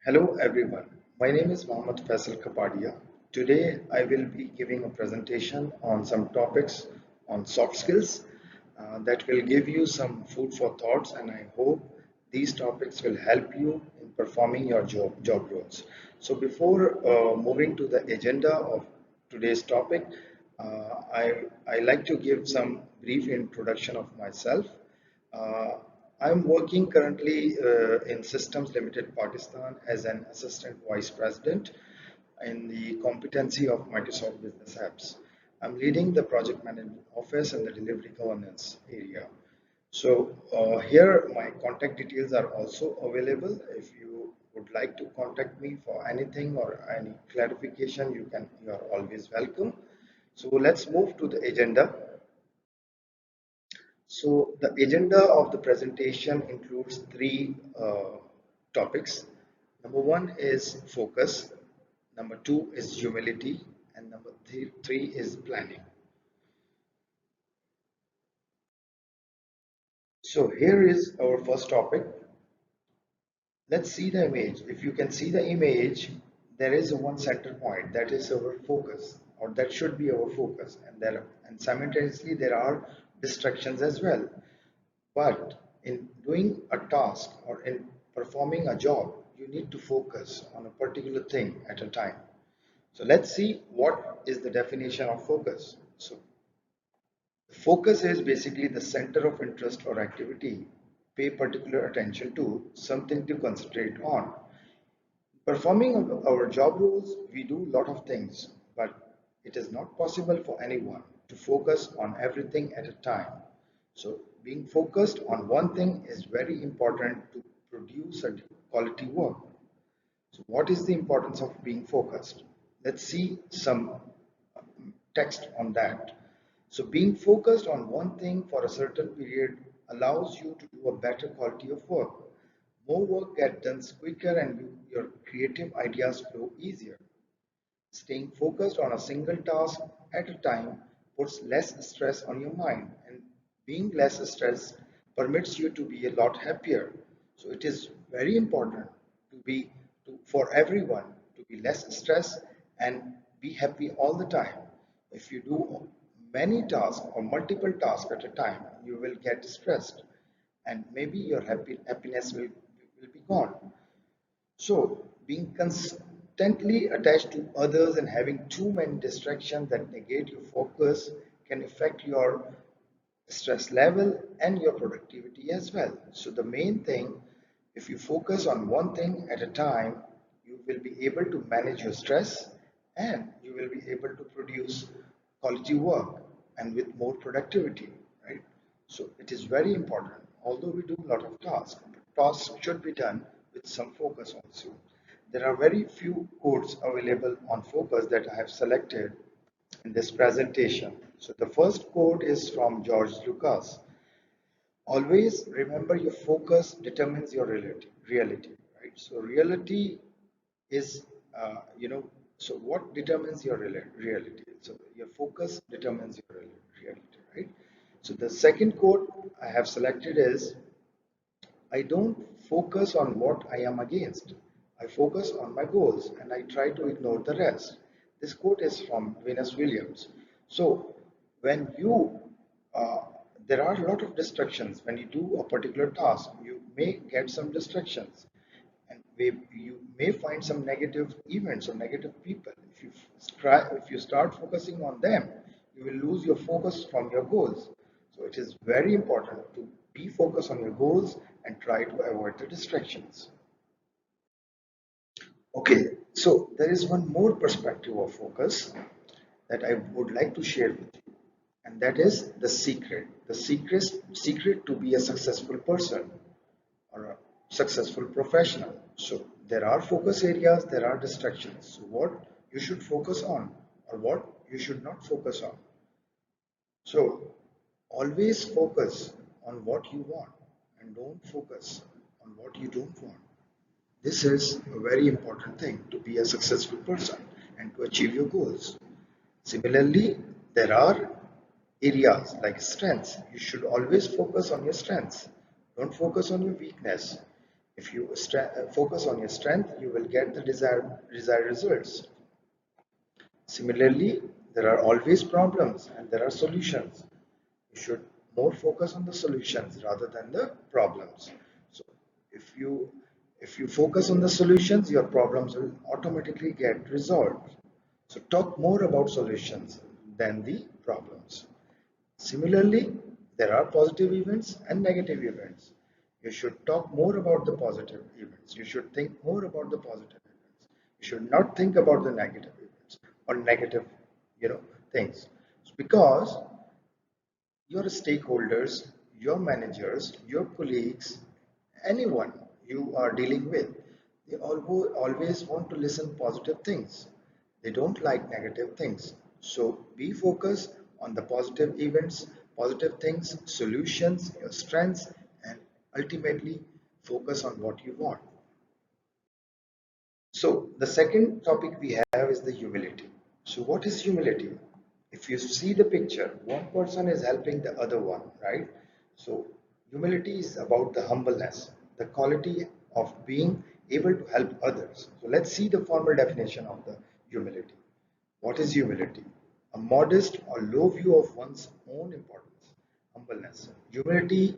Hello everyone, my name is Faisal Kapadia. Today I will be giving a presentation on some topics on soft skills that will give you some food for thoughts, and I hope these topics will help you in performing your job roles. So before moving to the agenda of today's topic, I like to give some brief introduction of myself. Uh, I'm working currently in Systems Limited Pakistan as an assistant vice president in the competency of Microsoft Business Apps. I'm leading the project management office and the delivery governance area. So here my contact details are also available. If you would like to contact me for anything or any clarification, you are always welcome. So let's move to the agenda. So the agenda of the presentation includes three topics. Number one is focus, number two is humility, and number three is planning. So here is our first topic. Let's see the image. If you can see the image, there is a one center point that is our focus, or that should be our focus, and simultaneously there are distractions as well. But in doing a task or in performing a job, you need to focus on a particular thing at a time. So let's see what is the definition of focus. So focus is basically the center of interest or activity. Pay particular attention to something to concentrate on. Performing our job roles, we do a lot of things, but it is not possible for anyone to focus on everything at a time. So, being focused on one thing is very important to produce a quality work. So, what is the importance of being focused? Let's see some text on that. So, being focused on one thing for a certain period allows you to do a better quality of work. More work gets done quicker and your creative ideas flow easier. Staying focused on a single task at a time puts less stress on your mind, and being less stressed permits you to be a lot happier. So it is very important for everyone to be less stressed and be happy all the time. If you do many tasks or multiple tasks at a time, you will get stressed and maybe your happiness will be gone. So, being constantly attached to others and having too many distractions that negate your focus can affect your stress level and your productivity as well. So, the main thing, if you focus on one thing at a time, you will be able to manage your stress and you will be able to produce quality work and with more productivity, right? So it is very important. Although we do a lot of tasks, tasks should be done with some focus also. There are very few codes available on focus that I have selected in this presentation. So the first quote is from George Lucas. Always remember your focus determines your reality, right? So reality is, so what determines your reality? So your focus determines your reality, right? So the second quote I have selected is, I don't focus on what I am against. I focus on my goals and I try to ignore the rest. This quote is from Venus Williams. So, when you, uh, there are a lot of distractions. When you do a particular task, you may get some distractions and you may find some negative events or negative people. If you start focusing on them, you will lose your focus from your goals. So it is very important to be focused on your goals and try to avoid the distractions. Okay, so there is one more perspective of focus that I would like to share with you, and that is the secret. The secret to be a successful person or a successful professional. So there are focus areas, there are distractions. So what you should focus on or what you should not focus on. So always focus on what you want and don't focus on what you don't want. This is a very important thing to be a successful person and to achieve your goals. Similarly, there are areas like strengths. You should always focus on your strengths. Don't focus on your weakness. If you focus on your strength, you will get the desired results. Similarly, there are always problems and there are solutions. You should more focus on the solutions rather than the problems. So if you if you focus on the solutions, your problems will automatically get resolved. So talk more about solutions than the problems. Similarly, there are positive events and negative events. You should talk more about the positive events. You should think more about the positive events. You should not think about the negative events or negative, you know, things. Because your stakeholders, your managers, your colleagues, anyone you are dealing with, they always want to listen positive things. They don't like negative things. So be focused on the positive events, positive things, solutions, your strengths, and ultimately focus on what you want. So the second topic we have is the humility. So what is humility? If you see the picture, one person is helping the other one, right? So humility is about the humbleness, the quality of being able to help others. So let's see the formal definition of the humility. What is humility? A modest or low view of one's own importance. Humbleness. Humility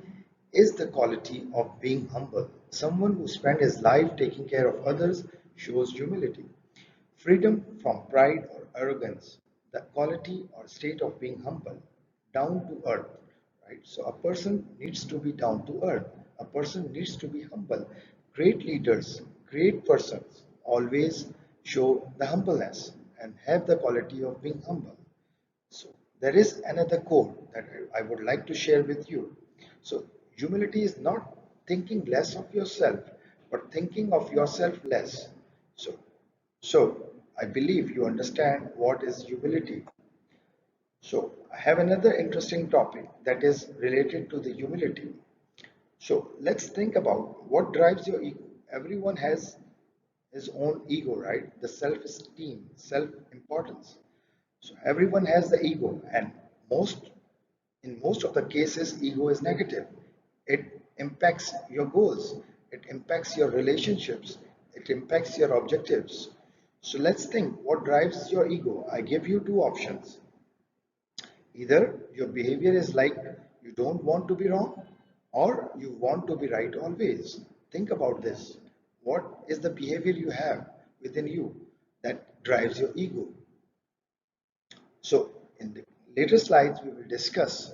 is the quality of being humble. Someone who spends his life taking care of others shows humility. Freedom from pride or arrogance, the quality or state of being humble, down to earth, right? So a person needs to be down to earth. A person needs to be humble. Great leaders, great persons always show the humbleness and have the quality of being humble. So there is another quote that I would like to share with you. So humility is not thinking less of yourself, but thinking of yourself less. So, so I believe you understand what is humility. So I have another interesting topic that is related to the humility. So let's think about what drives your ego. Everyone has his own ego, right? The self-esteem, self-importance. So everyone has the ego, and in most of the cases, ego is negative. It impacts your goals, it impacts your relationships, it impacts your objectives. So let's think what drives your ego. I give you two options. Either your behavior is like you don't want to be wrong, or you want to be right always. Think about this. What is the behavior you have within you that drives your ego? So, in the later slides, we will discuss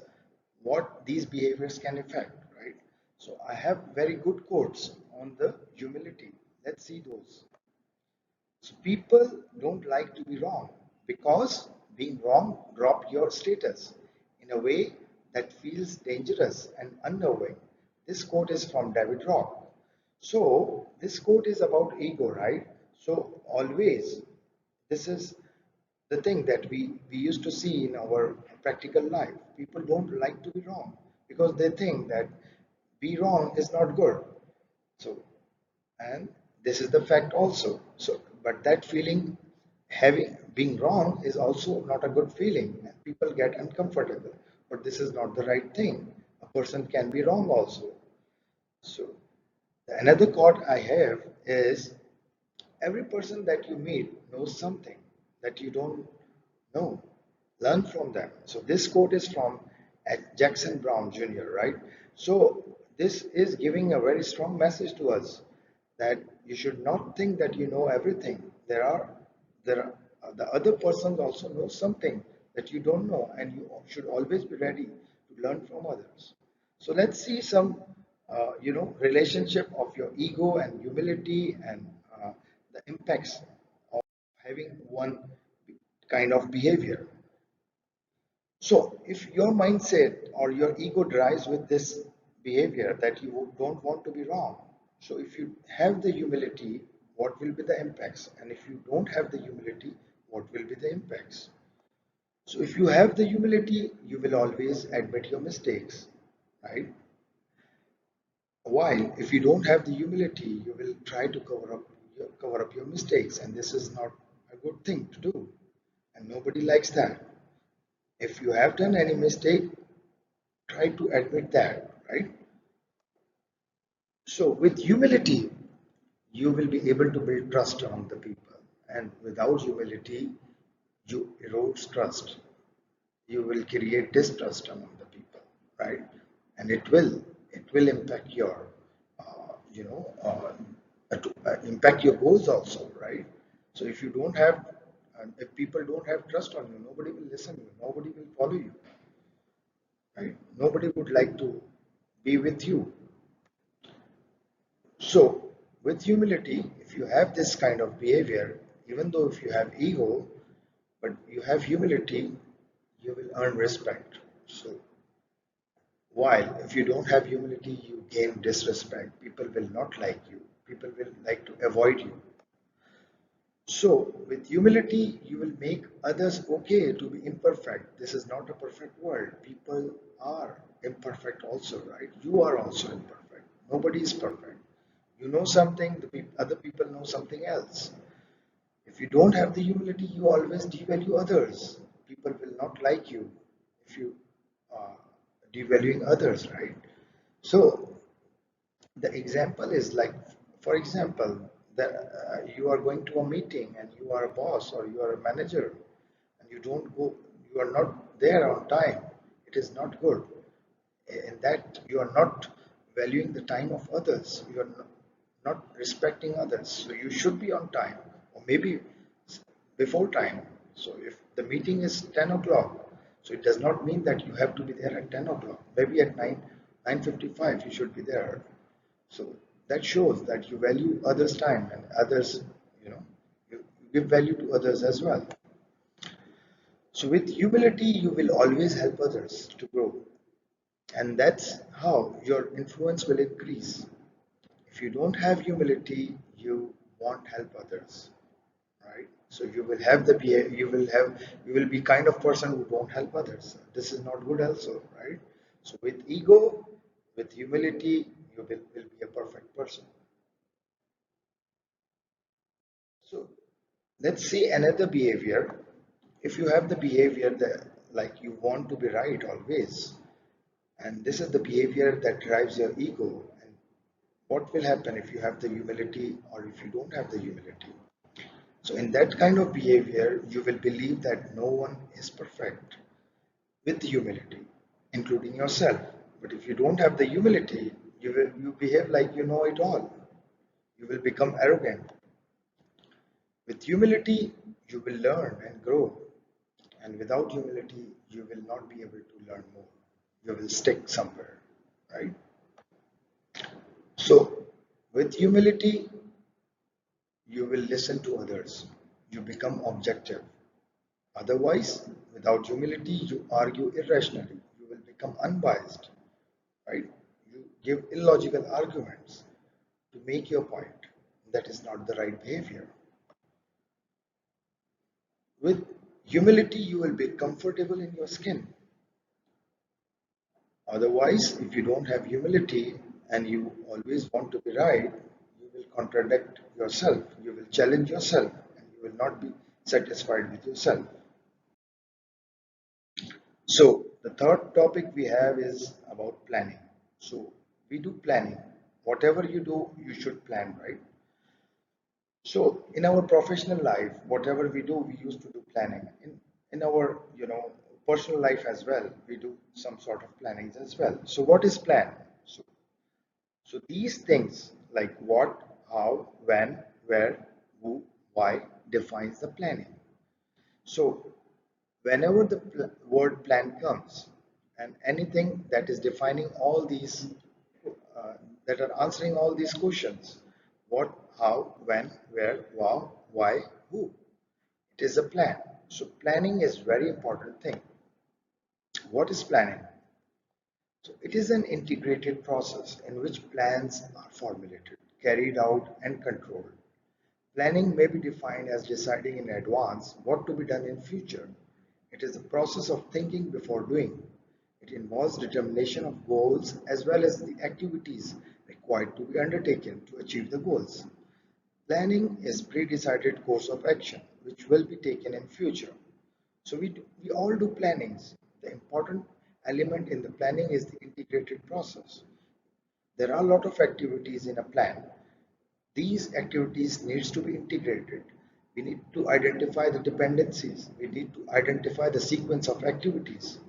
what these behaviors can affect, right? So, I have very good quotes on the humility. Let's see those. So, people don't like to be wrong because being wrong drop your status in a way that feels dangerous and unnerving. This quote is from David Rock. So, this quote is about ego, right? So, always this is the thing that we used to see in our practical life. People don't like to be wrong because they think that be wrong is not good. So, and this is the fact also. So, but that feeling having being wrong is also not a good feeling. People get uncomfortable, but this is not the right thing. A person can be wrong also. So, another quote I have is every person that you meet knows something that you don't know. Learn from them. So this quote is from Jackson Brown Jr., right? So this is giving a very strong message to us that you should not think that you know everything. There are the other person also knows something that you don't know, and you should always be ready to learn from others. So let's see some, relationship of your ego and humility and the impacts of having one kind of behavior. So if your mindset or your ego drives with this behavior that you don't want to be wrong, so if you have the humility, what will be the impacts? And if you don't have the humility, what will be the impacts? So if you have the humility, you will always admit your mistakes, right? While if you don't have the humility, you will try to cover up your mistakes, and this is not a good thing to do, and nobody likes that. If you have done any mistake, try to admit that, right? So with humility, you will be able to build trust among the people. And without humility, you erode trust. You will create distrust among the people, right? And it will impact your, you know, impact your goals also, right? So if you don't have, if people don't have trust on you, nobody will listen to you, nobody will follow you, right? Nobody would like to be with you. So, with humility, if you have this kind of behavior, even though if you have ego, but you have humility, you will earn respect. So, while if you don't have humility, you gain disrespect. People will not like you. People will like to avoid you. So, with humility, you will make others okay to be imperfect. This is not a perfect world. People are imperfect also, right? You are also imperfect. Nobody is perfect. You know something, other people know something else. If you don't have the humility, you always devalue others. People will not like you if you are devaluing others, right? So the example is like, for example, that you are going to a meeting and you are a boss or you are a manager and you don't go, you are not there on time. It is not good. In that you are not valuing the time of others. You are not respecting others. So you should be on time or maybe before time. So if the meeting is 10 o'clock, so it does not mean that you have to be there at 10 o'clock. Maybe at 9:55 you should be there. So that shows that you value others' time and others, you know, you give value to others as well. So with humility, you will always help others to grow. And that's how your influence will increase. If you don't have humility, you won't help others, right? So you will have the you will be kind of person who don't help others. This is not good also, right? So with ego, with humility, will be a perfect person. So let's see another behavior. If you have the behavior that like you want to be right always, and this is the behavior that drives your ego, and what will happen if you have the humility or if you don't have the humility? So in that kind of behavior, you will believe that no one is perfect with humility, including yourself. But if you don't have the humility, you behave like you know it all. You will become arrogant. With humility, you will learn and grow. And without humility, you will not be able to learn more. You will stick somewhere, right? So, with humility, you will listen to others. You become objective. Otherwise, without humility, you argue irrationally. You will become unbiased, right? You give illogical arguments to make your point. That is not the right behavior. With humility, you will be comfortable in your skin. Otherwise, if you don't have humility and you always want to be right, you will contradict yourself, you will challenge yourself, and you will not be satisfied with yourself. So, the third topic we have is about planning. So, we do planning. Whatever you do, you should plan, right? So, in our professional life, whatever we do, we used to do planning. In our, personal life as well, we do some sort of plannings as well. So, what is plan? So these things like what, how, when, where, who, why defines the planning. So whenever the word plan comes and anything that is defining all these, that are answering all these questions, what, how, when, where, how, why, who, it is a plan. So planning is very important thing. What is planning? So it is an integrated process in which plans are formulated, carried out, and controlled. Planning may be defined as deciding in advance what to be done in future. It is the process of thinking before doing. It involves determination of goals as well as the activities required to be undertaken to achieve the goals. Planning is pre-decided course of action which will be taken in future. So we all do plannings. The important element in the planning is the integrated process. There are a lot of activities in a plan. These activities needs to be integrated. We need to identify the dependencies. We need to identify the sequence of activities.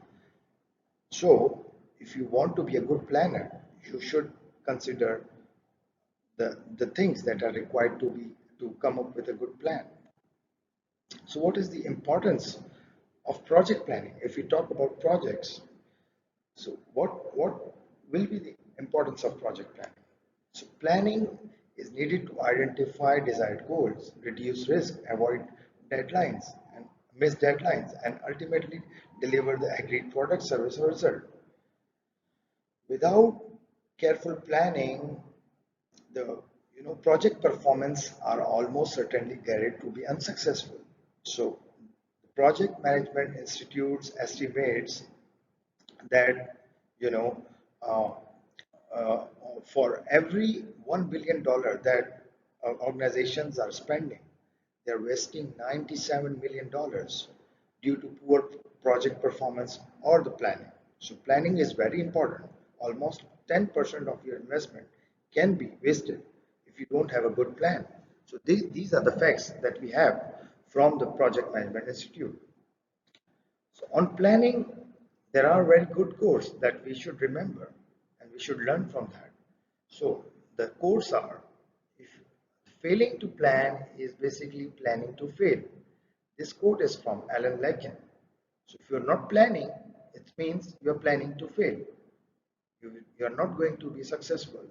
So, if you want to be a good planner, you should consider the things that are required to come up with a good plan. So, what is the importance of project planning? If we talk about projects, so what will be the importance of project planning? So planning is needed to identify desired goals, reduce risk, avoid deadlines and miss deadlines, and ultimately deliver the agreed product, service, or result. Without careful planning, the project performance are almost certainly guaranteed to be unsuccessful. So the project management institutes estimates that you know uh, uh, for every $1 billion that organizations are spending, they're wasting $97 million due to poor project performance or the planning. So planning is very important. Almost 10% of your investment can be wasted if you don't have a good plan. So these are the facts that we have from the Project Management Institute. So on planning, there are very good codes that we should remember and we should learn from that. So the codes are, if failing to plan is basically planning to fail. This quote is from Alan Lakin. So if you're not planning, it means you're planning to fail. You're not going to be successful.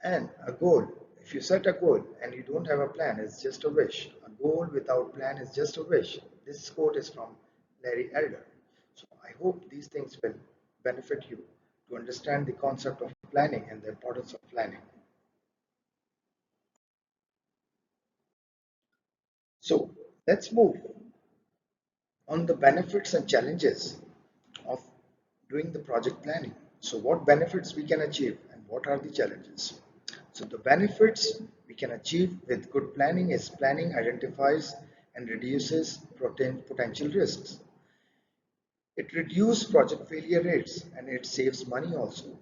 And a goal, if you set a goal and you don't have a plan, it's just a wish. A goal without plan is just a wish. This quote is from Larry Elder. So I hope these things will benefit you to understand the concept of planning and the importance of planning. So let's move on the benefits and challenges of doing the project planning. So what benefits we can achieve and what are the challenges? So the benefits we can achieve with good planning is planning identifies and reduces potential risks. It reduces project failure rates and it saves money also.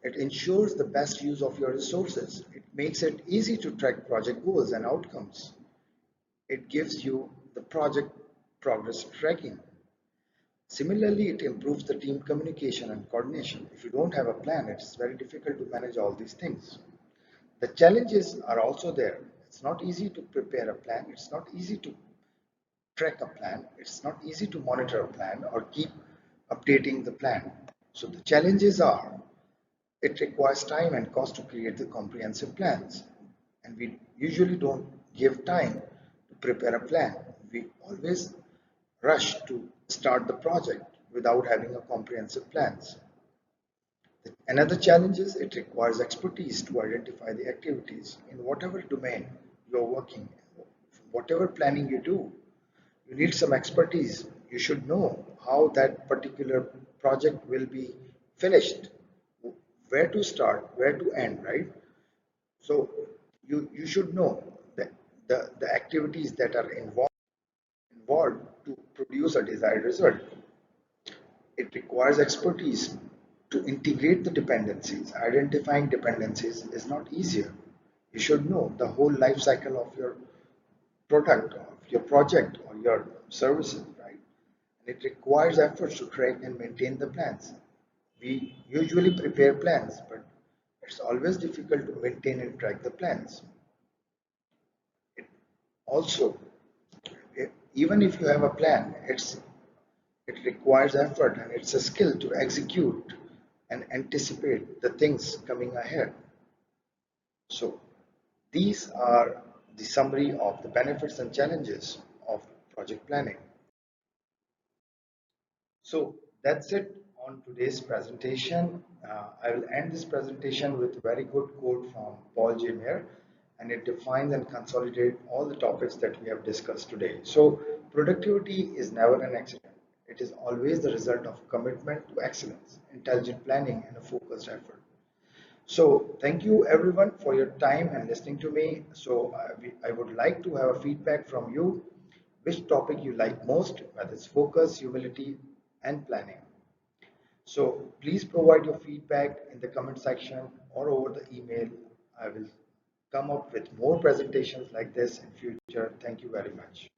It ensures the best use of your resources. It makes it easy to track project goals and outcomes. It gives you the project progress tracking. Similarly, it improves the team communication and coordination. If you don't have a plan, it's very difficult to manage all these things. The challenges are also there. It's not easy to prepare a plan. It's not easy to track a plan. It's not easy to monitor a plan or keep updating the plan. So the challenges are it requires time and cost to create the comprehensive plans. And we usually don't give time to prepare a plan. We always rush to start the project without having a comprehensive plans. Another challenge is it requires expertise to identify the activities in whatever domain you're working, whatever planning you do, you need some expertise. You should know how that particular project will be finished, where to start, where to end, right? So you should know the activities that are involved to produce a desired result. It requires expertise to integrate the dependencies. Identifying dependencies is not easier. You should know the whole life cycle of your product, of your project, or your services, right? And it requires efforts to track and maintain the plans. We usually prepare plans, but it's always difficult to maintain and track the plans. It also, even if you have a plan, it requires effort and it's a skill to execute and anticipate the things coming ahead. So these are the summary of the benefits and challenges of project planning. So that's it on today's presentation. I will end this presentation with a very good quote from Paul J. Mayer, and it defines and consolidates all the topics that we have discussed today. So productivity is never an accident. It is always the result of commitment to excellence, intelligent planning, and a focused effort. So thank you everyone for your time and listening to me. So I would like to have a feedback from you, which topic you like most, whether it's focus, humility, and planning. So please provide your feedback in the comment section or over the email. I will come up with more presentations like this in future. Thank you very much.